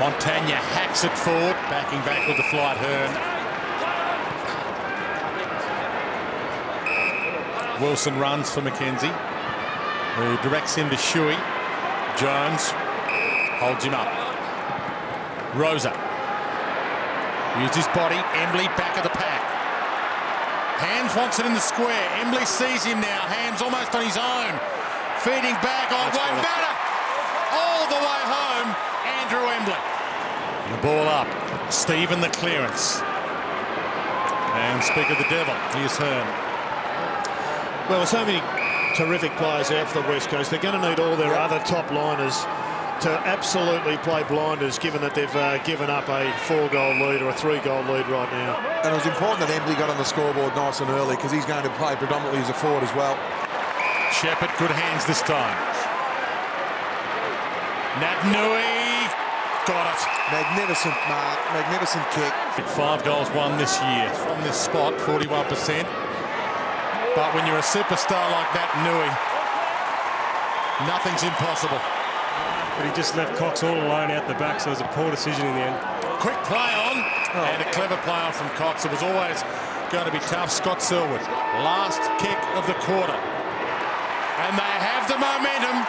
Montagna hacks it forward, backing back with the flight Hearn. Wilson runs for McKenzie, who directs him to Shuey. Jones holds him up. Rosa used his body. Embley back of the pack. Hams wants it in the square. Embley sees him now. Hams almost on his own. Feeding back. Oh, it won't matter. All the way home, Andrew Embley. And the ball up. Stephen the clearance. And speak of the devil, here's Hearn. Well, there's so many terrific players out for the West Coast. They're going to need all their other top liners to absolutely play blinders, given that they've given up a 4-goal lead or a 3-goal lead right now. And it was important that Embley got on the scoreboard nice and early, because he's going to play predominantly as a forward as well. Shepherd, good hands this time. Naitanui got it. Magnificent mark, magnificent kick. 5 goals won this year from this spot, 41%. But when you're a superstar like Naitanui, nothing's impossible. But he just left Cox all alone out the back, so it was a poor decision in the end. Quick play on, and a clever play on from Cox. It was always going to be tough. Scott Selwood, last kick of the quarter. And they have the momentum.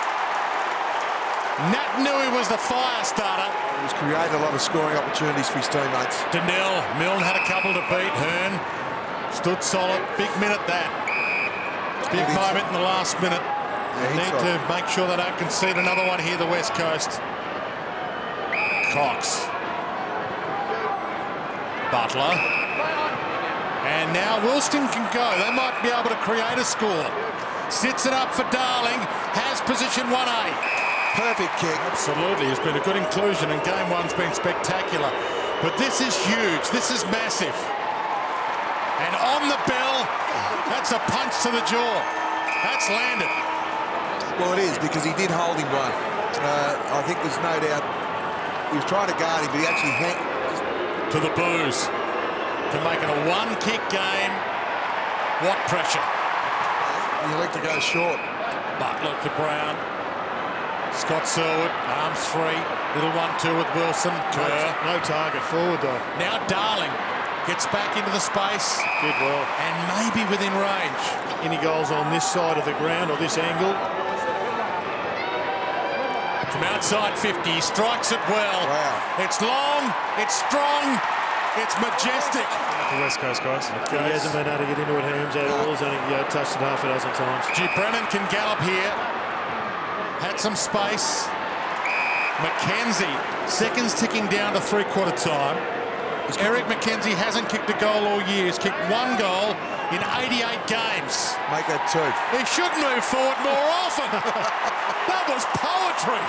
Naitanui was the fire starter. He's created a lot of scoring opportunities for his teammates. Donnell, Milne had a couple to beat. Hearn stood solid. Big minute that. Big moment in the last minute. Need to make sure they don't concede another one here, the West Coast. Cox. Butler. And now Wilston can go. They might be able to create a score. Sits it up for Darling. Has position 1A. Perfect kick. Absolutely. It's been a good inclusion, and game one's been spectacular. But this is huge. This is massive. And on the bell, that's a punch to the jaw. That's landed. Well, it is, because he did hold him one. I think there's no doubt he was trying to guard him, but he actually to the booze to make it a one-kick game. What pressure? You like to go short. Butler to Brown. Scott Selwood, arms free. Little 1-2 with Wilson. Kerr. No target forward, though. Now Darling gets back into the space. Did well. And maybe within range. Any goals on this side of the ground or this angle? From outside 50, he strikes it well. Wow. It's long, it's strong, it's majestic. The West Coast guys. He hasn't been able to get into it, Hams, at all. He's only touched it half a dozen times. G. Brennan can gallop here. Had some space. McKenzie, seconds ticking down to three-quarter time. Eric McKenzie hasn't kicked a goal all year. He's kicked 1 goal in 88 games. Make that 2. He should move forward more often. That was poetry.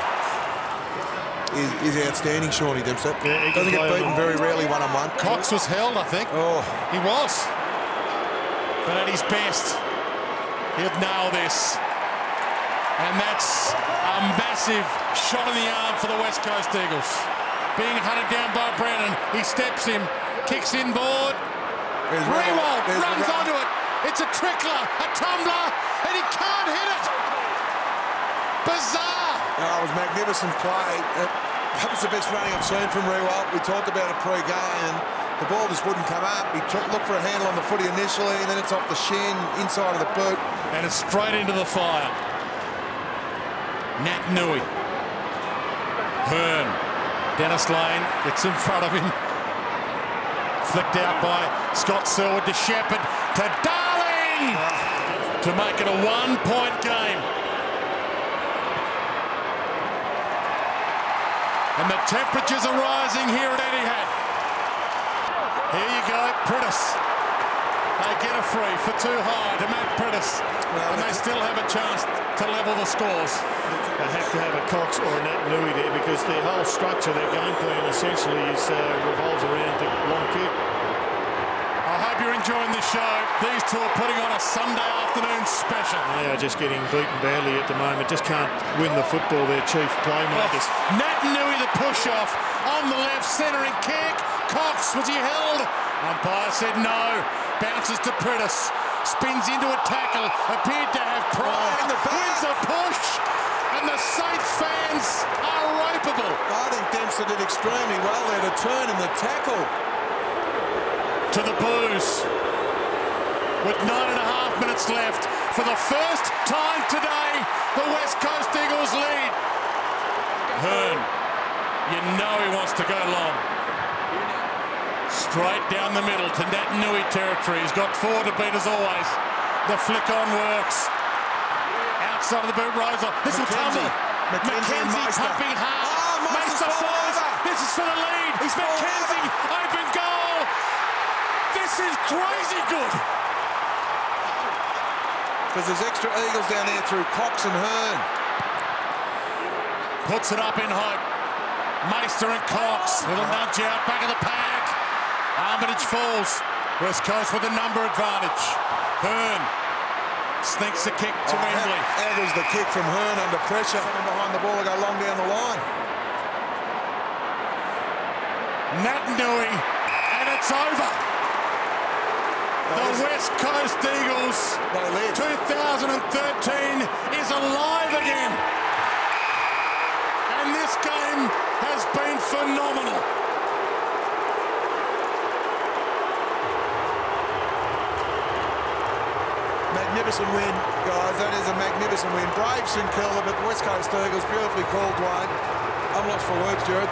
He's outstanding, Shawnee Dempsey. Yeah, doesn't get beaten very rarely one-on-one. Cox was held, I think. Oh, he was. But at his best, he'd nail this. And that's a massive shot in the arm for the West Coast Eagles. Being hunted down by Brennan, he steps him, kicks inboard. Rewald runs onto it. It's a trickler, a tumbler, and he can't hit it. Bizarre. it was magnificent play. That was the best running I've seen from Rewald. We talked about it pre-game, and the ball just wouldn't come up. He looked for a handle on the footy initially, and then it's off the shin, inside of the boot. And it's straight into the fire. Naitanui. Hearn. Dennis Lane gets in front of him. Flicked out by Scott Selwood to Shepherd to Darling to make it a one-point game. And the temperatures are rising here at Etihad. Here you go, Priddis. They get a free for too high to Matt Priddis. And they still have a chance to level the scores. They have to have a Cox or a Naitanui there because their whole structure, their game plan essentially revolves around the long kick. I hope you're enjoying the show. These two are putting on a Sunday afternoon special. They are just getting beaten badly at the moment. Just can't win the football, their chief playmakers. Naitanui the push-off on the left, centering kick. Cox, was he held? Umpire said no. Bounces to Priddis. Spins into a tackle. Appeared to have pride. Wins a push. and the Saints fans are ropeable. I think Dempster did extremely well there to turn in the tackle. To the boos. With 9.5 minutes left. For the first time today, the West Coast Eagles lead. Hearn, you know he wants to go long. Straight down the middle to Naitanui territory. He's got 4 to beat as always. The flick on works. Outside of the boot, Rosa. This will tumble. McKenzie pumping hard. Oh, Meister falls. This is for the lead. McKenzie, open goal. This is crazy good. Because there's extra Eagles down there through Cox and Hearn. Puts it up in hope. Meister and Cox. Little nudge out, back of the pack. Armitage falls. West Coast with a number advantage. Hearn sneaks a kick to Wembley. How goes the kick from Hearn under pressure? Coming behind the ball, they go long down the line. Naitanui, and it's over. The West Coast Eagles 2013 is alive again. And this game has been phenomenal. Magnificent win, guys. That is a magnificent win. Brave St Kilda, but West Coast Eagles, beautifully called, Dwayne. I'm lost for words, Jared.